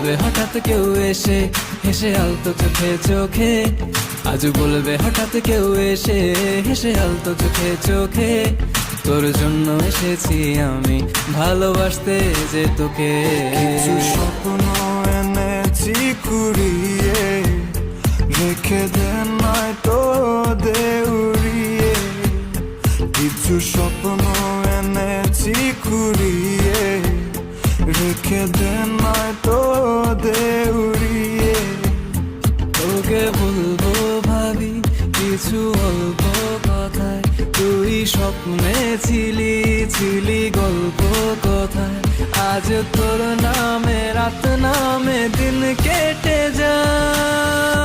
বলবে হঠাৎ কেউ এসে হেসে আলতো চোখে চোখে, আজ বলবে হঠাৎ কেউ এসে হেসে আলতো চোখে চোখে, তোর জন্য এসেছি আমি ভালোবাসতে যে তোকে। কিছু স্বপ্ন এনেছি কুড়িয়ে, রেখে দে নয়তো দে উড়িয়ে। কিছু স্বপ্ন এনেছি কুড়িয়ে, রেখে দে নয়তো দে উড়িয়ে। তোকে বলবো ভাবি কিছু অল্প কথায়, তুই স্বপ্নে ছিলি ছিলি গল্প কথায়, আজ তোর নামে রাত নামে দিন কেটে যায়।